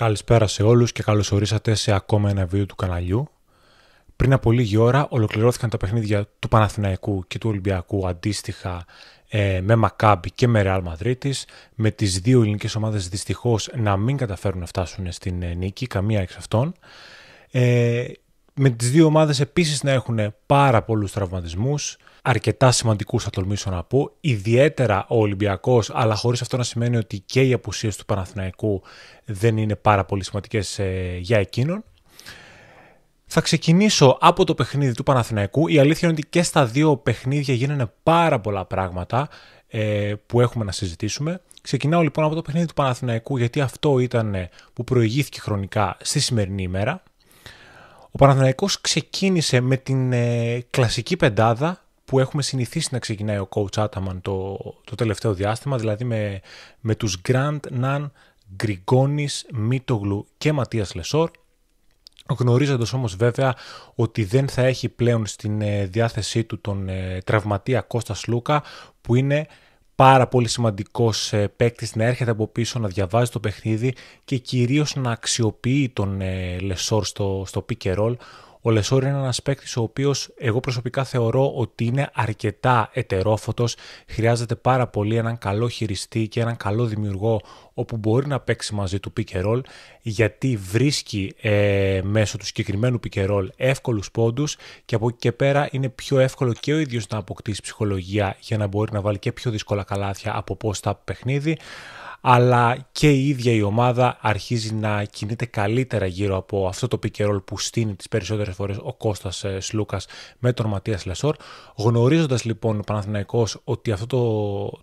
Καλησπέρα σε όλους και καλώς ορίσατε σε ακόμα ένα βίντεο του καναλιού. Πριν από λίγη ώρα ολοκληρώθηκαν τα παιχνίδια του Παναθηναϊκού και του Ολυμπιακού αντίστοιχα με Μακάμπι και με Ρεάλ Μαδρίτης, με τις δύο ελληνικές ομάδες δυστυχώς να μην καταφέρουν να φτάσουν στην νίκη, καμία εξ αυτών. Με τις δύο ομάδες επίσης να έχουν πάρα πολλούς τραυματισμούς, αρκετά σημαντικούς θα τολμήσω να πω, ιδιαίτερα ο Ολυμπιακός, αλλά χωρίς αυτό να σημαίνει ότι και οι απουσίες του Παναθηναϊκού δεν είναι πάρα πολύ σημαντικές για εκείνον. Θα ξεκινήσω από το παιχνίδι του Παναθηναϊκού. Η αλήθεια είναι ότι και στα δύο παιχνίδια γίνανε πάρα πολλά πράγματα που έχουμε να συζητήσουμε. Ξεκινάω λοιπόν από το παιχνίδι του Παναθηναϊκού, γιατί αυτό ήταν που προηγήθηκε χρονικά στη σημερινή ημέρα. Ο Παναθηναϊκός ξεκίνησε με την κλασική πεντάδα που έχουμε συνηθίσει να ξεκινάει ο coach Ataman το τελευταίο διάστημα, δηλαδή με τους Grant, Ναν, Γκριγκόνης, Μίτογλου και Ματίας Λεσόρ, γνωρίζοντας όμως βέβαια ότι δεν θα έχει πλέον στην διάθεσή του τον τραυματία Κώστα Σλούκα, που είναι πάρα πολύ σημαντικός παίκτης να έρχεται από πίσω, να διαβάζει το παιχνίδι και κυρίως να αξιοποιεί τον Λεσόρ στο pick and roll. Ο Λεσόρ είναι ένας παίκτης ο οποίος εγώ προσωπικά θεωρώ ότι είναι αρκετά ετερόφωτος, χρειάζεται πάρα πολύ έναν καλό χειριστή και έναν καλό δημιουργό όπου μπορεί να παίξει μαζί του pick and roll, γιατί βρίσκει μέσω του συγκεκριμένου pick and roll εύκολους πόντους και από εκεί και πέρα είναι πιο εύκολο και ο ίδιος να αποκτήσει ψυχολογία για να μπορεί να βάλει και πιο δύσκολα καλάθια από post-up παιχνίδι, αλλά και η ίδια η ομάδα αρχίζει να κινείται καλύτερα γύρω από αυτό το pick and roll που στείνει τις περισσότερες φορές ο Κώστας Σλούκας με τον Ματίας Λεσόρ. Γνωρίζοντας λοιπόν ο Παναθηναϊκός ότι αυτό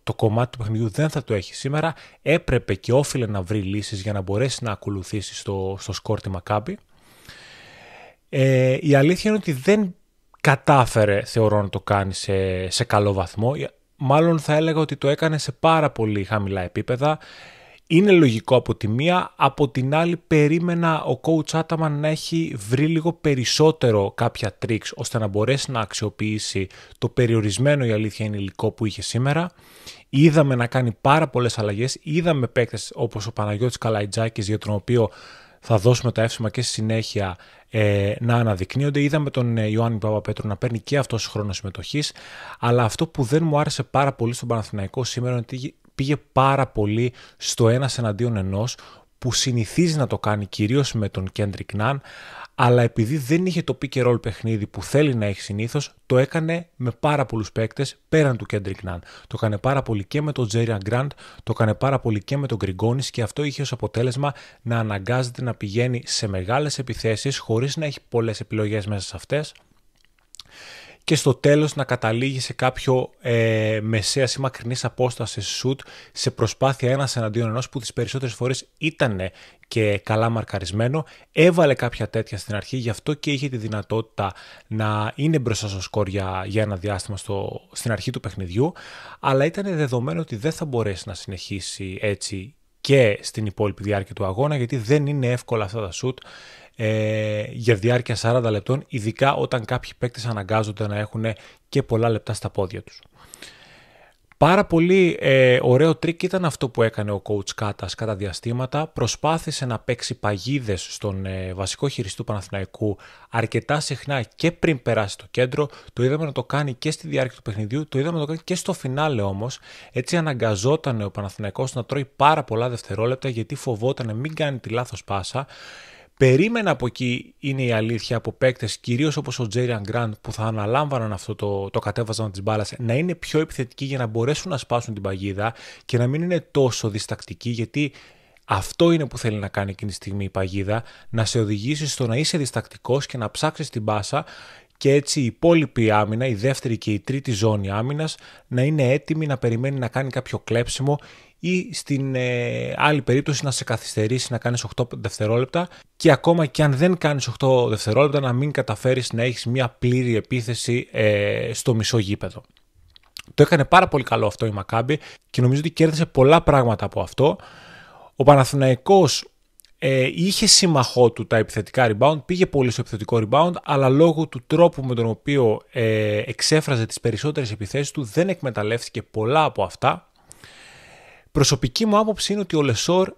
το κομμάτι του παιχνιδιού δεν θα το έχει σήμερα, έπρεπε και όφιλε να βρει λύσεις για να μπορέσει να ακολουθήσει στο σκορ τη Μακάμπι. Η αλήθεια είναι ότι δεν κατάφερε, θεωρώ, να το κάνει σε καλό βαθμό. Μάλλον θα έλεγα ότι το έκανε σε πάρα πολύ χαμηλά επίπεδα. Είναι λογικό από τη μία, από την άλλη περίμενα ο coach Ataman να έχει βρει λίγο περισσότερο κάποια tricks ώστε να μπορέσει να αξιοποιήσει το περιορισμένο, η αλήθεια είναι, υλικό που είχε σήμερα. Είδαμε να κάνει πάρα πολλές αλλαγές, είδαμε παίκτες όπως ο Παναγιώτης Καλαϊτζάκης, για τον οποίο θα δώσουμε τα εύσημα και στη συνέχεια να αναδεικνύονται. Είδαμε τον Ιωάννη Παπαπέτρου να παίρνει και αυτός χρόνο συμμετοχής, αλλά αυτό που δεν μου άρεσε πάρα πολύ στον Παναθηναϊκό σήμερα είναι ότι πήγε πάρα πολύ στο ένας εναντίον ενός, που συνηθίζει να το κάνει κυρίως με τον Κέντρικ Ναν, αλλά επειδή δεν είχε το pick and roll παιχνίδι που θέλει να έχει συνήθως, το έκανε με πάρα πολλούς παίκτες πέραν του Κέντρικ Ναν. Το έκανε πάρα πολύ και με τον Τζέριαν Γκραντ, το έκανε πάρα πολύ και με τον Γκριγκόνης, και αυτό είχε ως αποτέλεσμα να αναγκάζεται να πηγαίνει σε μεγάλες επιθέσεις χωρίς να έχει πολλές επιλογές μέσα σε αυτές, και στο τέλος να καταλήγει σε κάποιο μεσαίας ή μακρινής απόστασης σουτ σε προσπάθεια ένας εναντίον ενός, που τις περισσότερες φορές ήταν και καλά μαρκαρισμένο. Έβαλε κάποια τέτοια στην αρχή, γι' αυτό και είχε τη δυνατότητα να είναι μπροστά στο σκορ για ένα διάστημα στην αρχή του παιχνιδιού, αλλά ήταν δεδομένο ότι δεν θα μπορέσει να συνεχίσει έτσι και στην υπόλοιπη διάρκεια του αγώνα, γιατί δεν είναι εύκολα αυτά τα σουτ για διάρκεια 40 λεπτών, ειδικά όταν κάποιοι παίκτες αναγκάζονται να έχουν και πολλά λεπτά στα πόδια τους. Πάρα πολύ ωραίο τρίκ ήταν αυτό που έκανε ο coach Κάτας κατά διαστήματα. Προσπάθησε να παίξει παγίδες στον βασικό χειριστή του Παναθηναϊκού αρκετά συχνά και πριν περάσει το κέντρο. Το είδαμε να το κάνει και στη διάρκεια του παιχνιδιού, το είδαμε να το κάνει και στο φινάλε όμως. Έτσι αναγκαζόταν ο Παναθηναϊκός να τρώει πάρα πολλά δευτερόλεπτα, γιατί φοβόταν μην κάνει τη λάθος πάσα. Περίμενα από εκεί, είναι η αλήθεια, από παίκτες κυρίως όπως ο Τζέριαν Γκραντ, που θα αναλάμβαναν αυτό το κατέβασμα της μπάλας, να είναι πιο επιθετικοί για να μπορέσουν να σπάσουν την παγίδα και να μην είναι τόσο διστακτικοί, γιατί αυτό είναι που θέλει να κάνει εκείνη τη στιγμή η παγίδα, να σε οδηγήσει στο να είσαι διστακτικός και να ψάξεις την πάσα, και έτσι η υπόλοιπη άμυνα, η δεύτερη και η τρίτη ζώνη άμυνας, να είναι έτοιμη να περιμένει να κάνει κάποιο κλέψιμο, ή στην άλλη περίπτωση να σε καθυστερήσει να κάνεις 8 δευτερόλεπτα, και ακόμα και αν δεν κάνεις 8 δευτερόλεπτα να μην καταφέρεις να έχεις μια πλήρη επίθεση στο μισό γήπεδο. Το έκανε πάρα πολύ καλό αυτό η Μακάμπι και νομίζω ότι κέρδισε πολλά πράγματα από αυτό. Ο Παναθηναϊκός είχε σύμμαχό του τα επιθετικά rebound, πήγε πολύ στο επιθετικό rebound, αλλά λόγω του τρόπου με τον οποίο εξέφραζε τις περισσότερες επιθέσεις του δεν εκμεταλλεύτηκε πολλά από αυτά. Προσωπική μου άποψη είναι ότι ο Λεσόρ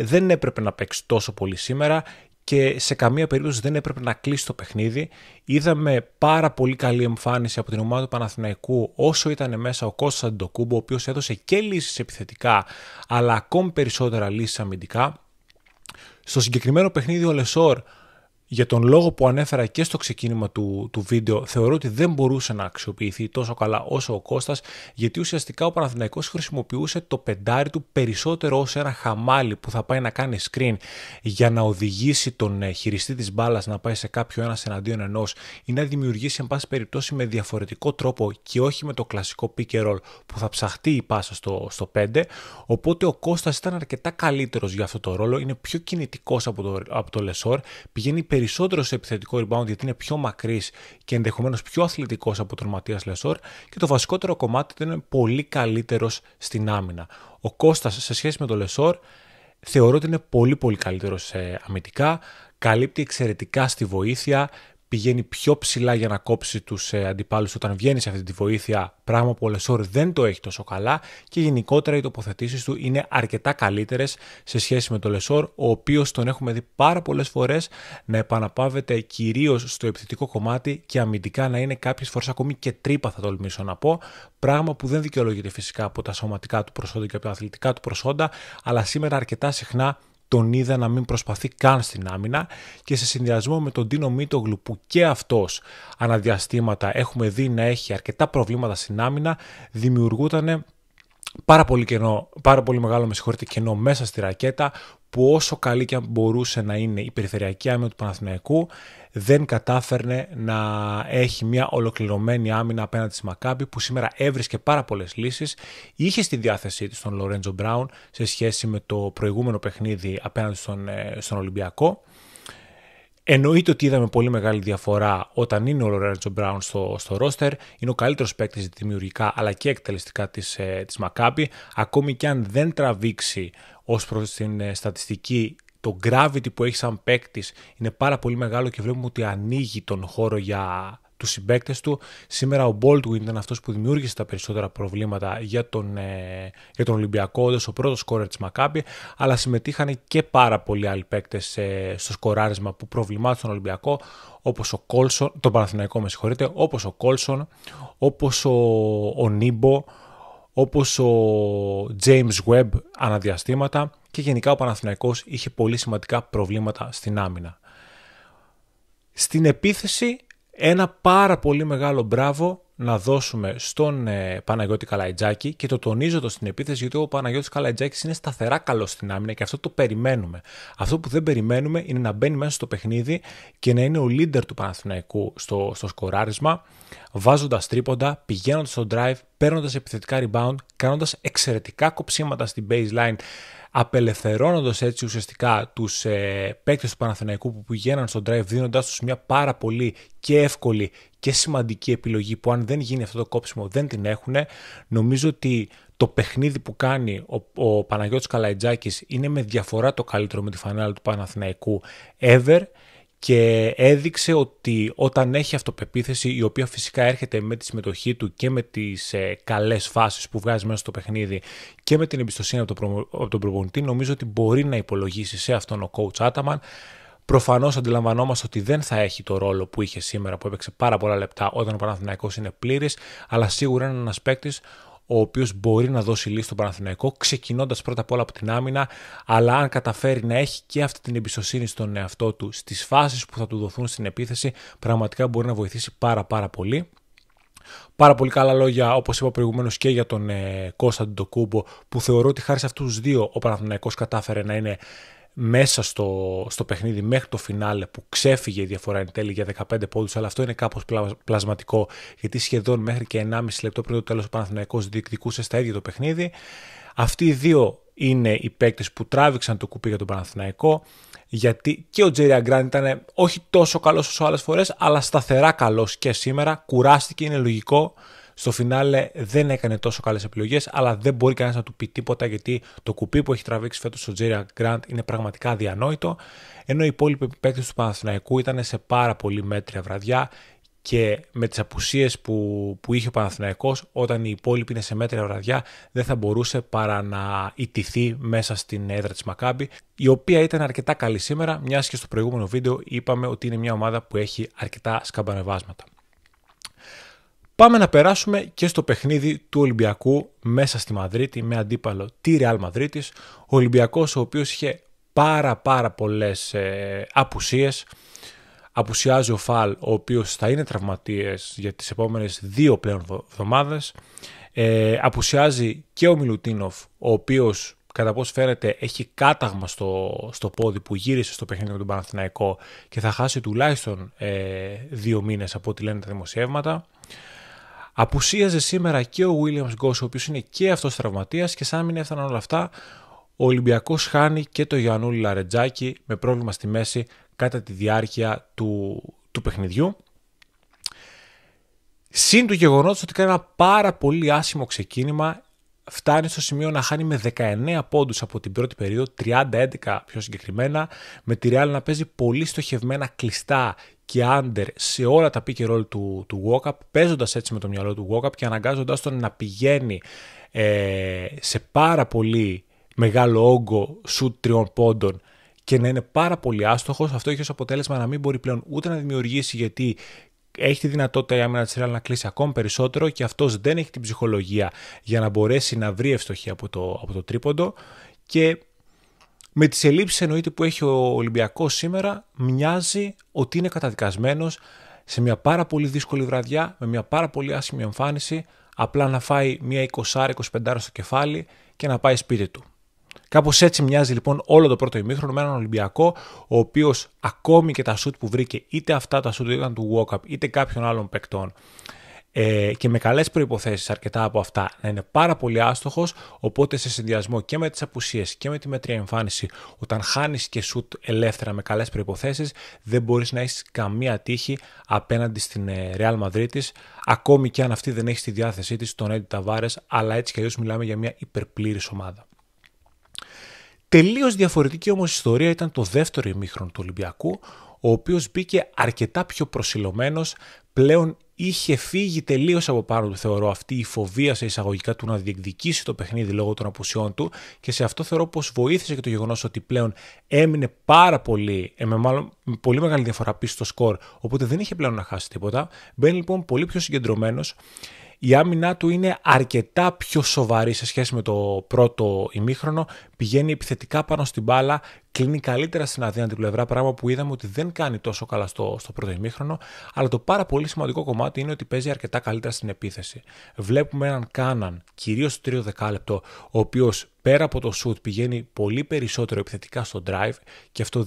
δεν έπρεπε να παίξει τόσο πολύ σήμερα και σε καμία περίπτωση δεν έπρεπε να κλείσει το παιχνίδι. Είδαμε πάρα πολύ καλή εμφάνιση από την ομάδα του Παναθηναϊκού όσο ήταν μέσα ο Κώστας Αντετοκούνμπο, ο οποίος έδωσε και λύσεις επιθετικά αλλά ακόμη περισσότερα λύσεις αμυντικά. Στο συγκεκριμένο παιχνίδι ο Λεσόρ, για τον λόγο που ανέφερα και στο ξεκίνημα του βίντεο, θεωρώ ότι δεν μπορούσε να αξιοποιηθεί τόσο καλά όσο ο Κώστας, γιατί ουσιαστικά ο Παναθηναϊκός χρησιμοποιούσε το πεντάρι του περισσότερο ως ένα χαμάλι που θα πάει να κάνει screen για να οδηγήσει τον χειριστή της μπάλας να πάει σε κάποιο ένας εναντίον ενός ή να δημιουργήσει εν πάση περιπτώσει με διαφορετικό τρόπο και όχι με το κλασικό pick and roll που θα ψαχτεί η πάσα στο 5. Οπότε ο Κώστας ήταν αρκετά καλύτερος για αυτό το ρόλο, είναι πιο κινητικός από το Λεσόρ, πηγαίνει περισσότερο σε επιθετικό rebound γιατί είναι πιο μακρύς και ενδεχομένως πιο αθλητικός από τον Ματίας Λεσόρ, και το βασικότερο κομμάτι ήταν είναι πολύ καλύτερος στην άμυνα. Ο Κώστας σε σχέση με τον Λεσόρ θεωρώ ότι είναι πολύ πολύ καλύτερος αμυντικά, καλύπτει εξαιρετικά στη βοήθεια, πηγαίνει πιο ψηλά για να κόψει τους αντιπάλους όταν βγαίνει σε αυτή τη βοήθεια, πράγμα που ο Λεσόρ δεν το έχει τόσο καλά, και γενικότερα οι τοποθετήσεις του είναι αρκετά καλύτερες σε σχέση με τον Λεσόρ, ο οποίος τον έχουμε δει πάρα πολλές φορές να επαναπαύεται κυρίως στο επιθετικό κομμάτι και αμυντικά να είναι κάποιες φορές ακόμη και τρύπα, θα τολμήσω να πω, πράγμα που δεν δικαιολογείται φυσικά από τα σωματικά του προσόντα και από τα αθλητικά του προσόντα, αλλά σήμερα αρκετά συχνά τον είδα να μην προσπαθεί καν στην άμυνα, και σε συνδυασμό με τον Ντίνο Μίτογλου που και αυτός αναδιαστήματα έχουμε δει να έχει αρκετά προβλήματα στην άμυνα, δημιουργούταν πάρα πολύ μεγάλο κενό μέσα στη ρακέτα, που όσο καλή και αν μπορούσε να είναι η περιφερειακή άμυνα του Παναθηναϊκού, δεν κατάφερνε να έχει μια ολοκληρωμένη άμυνα απέναντι στη Μακάμπι, που σήμερα έβρισκε πάρα πολλές λύσεις. Είχε στη διάθεσή της τον Λορέντζο Μπράουν σε σχέση με το προηγούμενο παιχνίδι απέναντι στον Ολυμπιακό. Εννοείται ότι είδαμε πολύ μεγάλη διαφορά όταν είναι ο Λορέντζο Μπράουν στο ρόστερ. Είναι ο καλύτερος παίκτης δημιουργικά αλλά και εκτελεστικά της Μακάμπι. Ακόμη και αν δεν τραβήξει ως προς την στατιστική, το gravity που έχει σαν παίκτης είναι πάρα πολύ μεγάλο και βλέπουμε ότι ανοίγει τον χώρο για τους συμπαίκτες του. Σήμερα ο Baldwin ήταν αυτός που δημιούργησε τα περισσότερα προβλήματα για τον Ολυμπιακό, όντως ο πρώτος σκόρερ της Μακάμπι, αλλά συμμετείχαν και πάρα πολλοί άλλοι παίκτες στο σκοράρισμα που προβλημάτισαν τον Ολυμπιακό, όπως ο Κόλσον, τον Παναθηναϊκό με συγχωρείτε, όπως ο Κόλσον, όπως ο Νίμπο, όπως ο James Webb αναδιαστήματα, και γενικά ο Παναθηναϊκός είχε πολύ σημαντικά προβλήματα στην άμυνα. Στην επίθεση ένα πάρα πολύ μεγάλο μπράβο να δώσουμε στον Παναγιώτη Καλαϊτζάκη, και το τονίζω το στην επίθεση γιατί ο Παναγιώτης Καλαϊτζάκης είναι σταθερά καλός στην άμυνα και αυτό το περιμένουμε. Αυτό που δεν περιμένουμε είναι να μπαίνει μέσα στο παιχνίδι και να είναι ο leader του Παναθηναϊκού στο σκοράρισμα, βάζοντας τρίποντα, πηγαίνοντας στο drive, παίρνοντας επιθετικά rebound, κάνοντας εξαιρετικά κοψίματα στην baseline, απελευθερώνοντας έτσι ουσιαστικά τους παίκτες του Παναθηναϊκού που πηγαίναν στο drive, δίνοντάς τους μια πάρα πολύ και εύκολη και σημαντική επιλογή που αν δεν γίνει αυτό το κόψιμο δεν την έχουν. Νομίζω ότι το παιχνίδι που κάνει ο Παναγιώτης Καλαϊτζάκης είναι με διαφορά το καλύτερο με τη φανέλα του Παναθηναϊκού ever, και έδειξε ότι όταν έχει αυτοπεποίθηση, η οποία φυσικά έρχεται με τη συμμετοχή του και με τις καλές φάσεις που βγάζει μέσα στο παιχνίδι και με την εμπιστοσύνη από τον προπονητή, νομίζω ότι μπορεί να υπολογίσει σε αυτόν ο coach Άταμαν. Προφανώς αντιλαμβανόμαστε ότι δεν θα έχει το ρόλο που είχε σήμερα, που έπαιξε πάρα πολλά λεπτά όταν ο Παναθηναϊκός είναι πλήρης, αλλά σίγουρα είναι ένας παίκτης ο οποίος μπορεί να δώσει λύση στον Παναθηναϊκό, ξεκινώντας πρώτα απ' όλα από την άμυνα, αλλά αν καταφέρει να έχει και αυτή την εμπιστοσύνη στον εαυτό του στις φάσεις που θα του δοθούν στην επίθεση, πραγματικά μπορεί να βοηθήσει πάρα πολύ. Πάρα πολύ καλά λόγια, όπως είπα προηγουμένως, και για τον Κώστα Αντετοκούνμπο, που θεωρώ ότι χάρη σε αυτούς τους δύο ο Παναθηναϊκός κατάφερε να είναι μέσα στο παιχνίδι μέχρι το φινάλε, που ξέφυγε η διαφορά εν τέλει για 15 πόντους, αλλά αυτό είναι κάπως πλασματικό, γιατί σχεδόν μέχρι και 1,5 λεπτό πριν το τέλος ο Παναθηναϊκός διεκδικούσε στα ίδια το παιχνίδι. Αυτοί οι δύο είναι οι παίκτες που τράβηξαν το κουπί για τον Παναθηναϊκό, γιατί και ο Τζέριαν Γκραντ ήταν όχι τόσο καλός όσο άλλες φορές, αλλά σταθερά καλός και σήμερα. Κουράστηκε, είναι λογικό. Στο φινάλε δεν έκανε τόσο καλές επιλογές, αλλά δεν μπορεί κανένας να του πει τίποτα, γιατί το κουπί που έχει τραβήξει φέτος ο Τζέριαν Γκραντ είναι πραγματικά αδιανόητο, ενώ οι υπόλοιποι παίκτες του Παναθηναϊκού ήταν σε πάρα πολύ μέτρια βραδιά και με τις απουσίες που είχε ο Παναθηναϊκός, όταν οι υπόλοιποι είναι σε μέτρια βραδιά, δεν θα μπορούσε παρά να ιτηθεί μέσα στην έδρα της Μακάμπι, η οποία ήταν αρκετά καλή σήμερα, μιας και στο προηγούμενο βίντεο είπαμε ότι είναι μια ομάδα που έχει αρκετά σκαμπανεβάσματα. Πάμε να περάσουμε και στο παιχνίδι του Ολυμπιακού μέσα στη Μαδρίτη με αντίπαλο τη Ρεάλ Μαδρίτης. Ο Ολυμπιακός, ο οποίος είχε πάρα πολλές απουσίες. Απουσιάζει ο Φαλ, ο οποίος θα είναι τραυματίας για τις επόμενες 2 πλέον εβδομάδες. Απουσιάζει και ο Μιλουτίνοφ, ο οποίος κατά πώς φαίνεται έχει κάταγμα στο πόδι που γύρισε στο παιχνίδι με τον Παναθηναϊκό και θα χάσει τουλάχιστον 2 μήνες από ό,τι λένε τα δημοσιεύματα. Απουσίαζε σήμερα και ο Williams Goss, ο οποίος είναι και αυτός τραυματίας, και σαν μην έφταναν όλα αυτά, ο Ολυμπιακός χάνει και το Γιαννούλη Λαρετζάκη με πρόβλημα στη μέση κατά τη διάρκεια του παιχνιδιού. Συν του γεγονότος ότι κάνει ένα πάρα πολύ άσχημο ξεκίνημα, φτάνει στο σημείο να χάνει με 19 πόντους από την πρώτη περίοδο, 30-11 πιο συγκεκριμένα, με τη Real να παίζει πολύ στοχευμένα κλειστά και under σε όλα τα pick and roll του walk-up, παίζοντας έτσι με το μυαλό του walk-up και αναγκάζοντας τον να πηγαίνει σε πάρα πολύ μεγάλο όγκο shoot 3 πόντων και να είναι πάρα πολύ άστοχος. Αυτό έχει ως αποτέλεσμα να μην μπορεί πλέον ούτε να δημιουργήσει, γιατί έχει τη δυνατότητα η άμυνα της Real να κλείσει ακόμη περισσότερο και αυτός δεν έχει την ψυχολογία για να μπορέσει να βρει ευστοχή από το τρίποντο. Και με τις ελλείψεις εννοείται που έχει ο Ολυμπιακός σήμερα, μοιάζει ότι είναι καταδικασμένος σε μια πάρα πολύ δύσκολη βραδιά, με μια πάρα πολύ άσχημη εμφάνιση, απλά να φάει μια 20-25 στο κεφάλι και να πάει σπίτι του. Κάπως έτσι μοιάζει λοιπόν όλο το πρώτο ημίχρονο με έναν Ολυμπιακό, ο οποίος ακόμη και τα σουτ που βρήκε, είτε αυτά τα σουτ ήταν του walk-up είτε κάποιων άλλων παικτών, και με καλές προϋποθέσεις αρκετά από αυτά, να είναι πάρα πολύ άστοχος. Οπότε σε συνδυασμό και με τις απουσίες και με τη μέτρια εμφάνιση, όταν χάνεις και σουτ ελεύθερα με καλές προϋποθέσεις, δεν μπορείς να έχεις καμία τύχη απέναντι στην Real Madrid, ακόμη και αν αυτή δεν έχει στη διάθεσή της τον Έντι Ταβάρες, αλλά έτσι κι αλλιώς μιλάμε για μια υπερπλήρης ομάδα. Τελείως διαφορετική όμως ιστορία ήταν το δεύτερο ημίχρονο του Ολυμπιακού, ο οποίος μπήκε αρκετά πιο προσιλωμένος, πλέον είχε φύγει τελείως από πάνω του, θεωρώ, αυτή η φοβία σε εισαγωγικά του να διεκδικήσει το παιχνίδι λόγω των απουσιών του, και σε αυτό θεωρώ πως βοήθησε και το γεγονός ότι πλέον έμεινε πάρα πολύ, με πολύ μεγάλη διαφορά πίσω στο σκορ, οπότε δεν είχε πλέον να χάσει τίποτα. Μπαίνει λοιπόν πολύ πιο συγκεντρωμένος. Η άμυνά του είναι αρκετά πιο σοβαρή σε σχέση με το πρώτο ημίχρονο. Πηγαίνει επιθετικά πάνω στην μπάλα, κλείνει καλύτερα στην αδύνατη πλευρά, πράγμα που είδαμε ότι δεν κάνει τόσο καλά στο πρώτο ημίχρονο. Αλλά το πάρα πολύ σημαντικό κομμάτι είναι ότι παίζει αρκετά καλύτερα στην επίθεση. Βλέπουμε έναν Κάναν, κυρίως στο τρίτο δεκάλεπτο, ο οποίος πέρα από το shoot πηγαίνει πολύ περισσότερο επιθετικά στο drive, και αυτό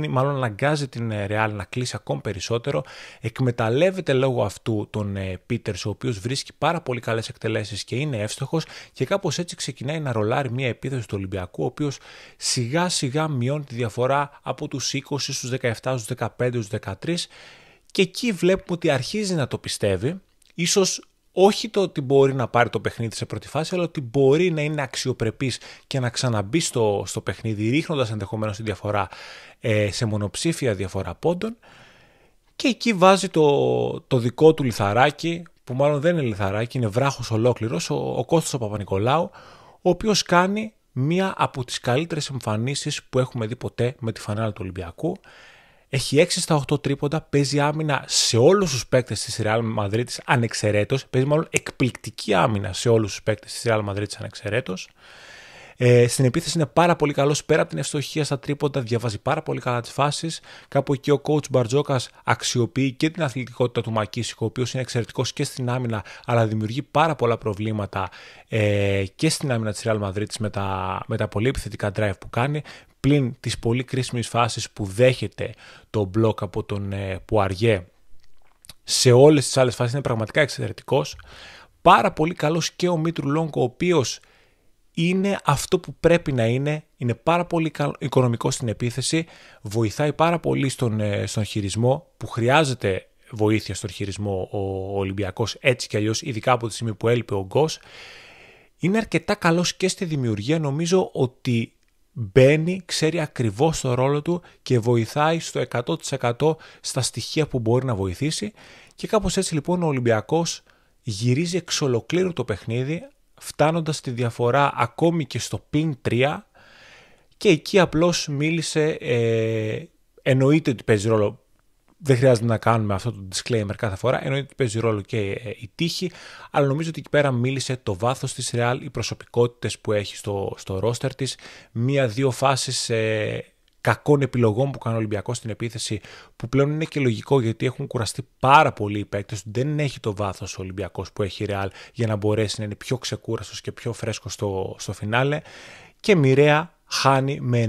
μάλλον αναγκάζει την Real να κλείσει ακόμη περισσότερο. Εκμεταλλεύεται λόγω αυτού τον Peters, ο οποίος βρίσκει πάρα πολύ καλές εκτελέσεις και είναι εύστοχος, και κάπως έτσι ξεκινάει να ρολάρει μια επίθεση του Ολυμπιακού, ο οποίος σιγά σιγά μειώνει τη διαφορά από τους 20 στους 17, στους 15, στους 13, και εκεί βλέπουμε ότι αρχίζει να το πιστεύει, ίσως όχι το ότι μπορεί να πάρει το παιχνίδι σε πρώτη φάση, αλλά ότι μπορεί να είναι αξιοπρεπής και να ξαναμπεί στο παιχνίδι, ρίχνοντας ενδεχομένως τη διαφορά σε μονοψήφια διαφορά πόντων. Και εκεί βάζει το δικό του λιθαράκι, που μάλλον δεν είναι λιθαράκι, είναι βράχος ολόκληρος, ο Κώστας ο Παπα-Νικολάου, ο οποίος κάνει μία από τις καλύτερες εμφανίσεις που έχουμε δει ποτέ με τη φανέλα του Ολυμπιακού. Έχει 6 στα 8 τρίποντα, παίζει άμυνα σε όλους τους παίκτες της Real Madrid ανεξαιρέτως, παίζει μάλλον εκπληκτική άμυνα σε όλους τους παίκτες της Real Madrid ανεξαιρέτως. Στην επίθεση είναι πάρα πολύ καλός, πέρα από την ευστοχία στα τρίποντα, διαβάζει πάρα πολύ καλά τις φάσεις. Κάπου εκεί ο coach Μπαρτζόκας αξιοποιεί και την αθλητικότητα του Μακίσικο, ο οποίος είναι εξαιρετικός και στην άμυνα, αλλά δημιουργεί πάρα πολλά προβλήματα και στην άμυνα της Real Madrid με τα πολύ επιθετικά drive που κάνει, πλην τις πολύ κρίσιμες φάσεις που δέχεται το μπλοκ από τον Πουαριέ. Σε όλες τις άλλες φάσεις είναι πραγματικά εξαιρετικός. Πάρα πολύ καλός και ο Μήτρου Λόγκο, ο οποίος είναι αυτό που πρέπει να είναι πάρα πολύ οικονομικός στην επίθεση, βοηθάει πάρα πολύ στον χειρισμό, που χρειάζεται βοήθεια στον χειρισμό ο Ολυμπιακός έτσι κι αλλιώς, ειδικά από τη στιγμή που έλειπε ο Γκος. Είναι αρκετά καλός και στη δημιουργία, νομίζω ότι μπαίνει, ξέρει ακριβώς το ρόλο του και βοηθάει στο 100% στα στοιχεία που μπορεί να βοηθήσει. Και κάπως έτσι λοιπόν ο Ολυμπιακός γυρίζει εξ ολοκλήρου το παιχνίδι, φτάνοντας τη διαφορά ακόμη και στο +3, και εκεί απλώς μίλησε, εννοείται ότι παίζει ρόλο, δεν χρειάζεται να κάνουμε αυτό το disclaimer κάθε φορά, εννοείται ότι παίζει ρόλο και η τύχη, αλλά νομίζω ότι εκεί πέρα μίλησε το βάθος της Real, οι προσωπικότητες που έχει στο roster της, 1-2 φάσεις κακών επιλογών που κάνει ο Ολυμπιακός στην επίθεση, που πλέον είναι και λογικό γιατί έχουν κουραστεί πάρα πολύ οι παίκτες, δεν έχει το βάθος ο Ολυμπιακός που έχει η Real για να μπορέσει να είναι πιο ξεκούραστος και πιο φρέσκος στο φινάλε, και μοιραία χάνει με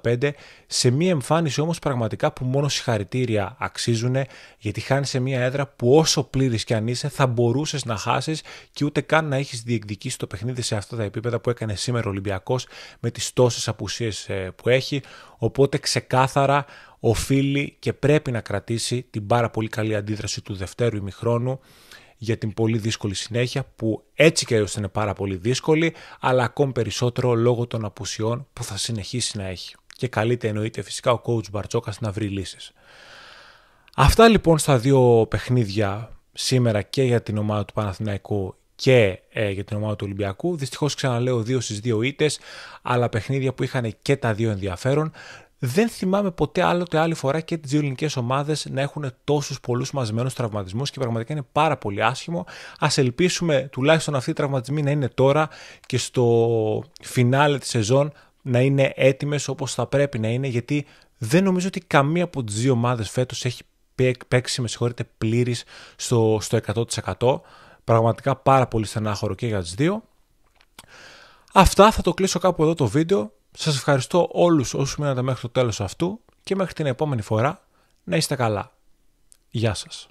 90-85 σε μια εμφάνιση όμως πραγματικά που μόνο συγχαρητήρια αξίζουν, γιατί χάνει σε μια έδρα που όσο πλήρης κι αν είσαι θα μπορούσες να χάσεις και ούτε καν να έχεις διεκδικήσει το παιχνίδι σε αυτά τα επίπεδα που έκανε σήμερα ο Ολυμπιακός με τις τόσες απουσίες που έχει. Οπότε ξεκάθαρα οφείλει και πρέπει να κρατήσει την πάρα πολύ καλή αντίδραση του δευτέρου ημιχρόνου για την πολύ δύσκολη συνέχεια, που έτσι και έως είναι πάρα πολύ δύσκολη, αλλά ακόμη περισσότερο λόγω των απουσιών που θα συνεχίσει να έχει. Και καλείται εννοείται φυσικά ο coach Μπαρτσόκας να βρει λύσεις. Αυτά λοιπόν στα δύο παιχνίδια σήμερα και για την ομάδα του Παναθηναϊκού και για την ομάδα του Ολυμπιακού. Δυστυχώς ξαναλέω 2 στις 2 ήττες, αλλά παιχνίδια που είχαν και τα δύο ενδιαφέρον. Δεν θυμάμαι ποτέ άλλοτε άλλη φορά και τις δύο ελληνικές ομάδες να έχουν τόσους πολλούς μαζεμένους τραυματισμούς και πραγματικά είναι πάρα πολύ άσχημο. Ας ελπίσουμε τουλάχιστον αυτοί οι τραυματισμοί να είναι τώρα και στο φινάλε της σεζόν να είναι έτοιμες όπως θα πρέπει να είναι, γιατί δεν νομίζω ότι καμία από τις δύο ομάδες φέτος έχει παίξει πλήρης στο 100%. Πραγματικά πάρα πολύ στενάχωρο και για τις δύο. Αυτά, θα το κλείσω κάπου εδώ το βίντεο. Σας ευχαριστώ όλους όσους μείνατε μέχρι το τέλος αυτού και μέχρι την επόμενη φορά να είστε καλά. Γεια σας.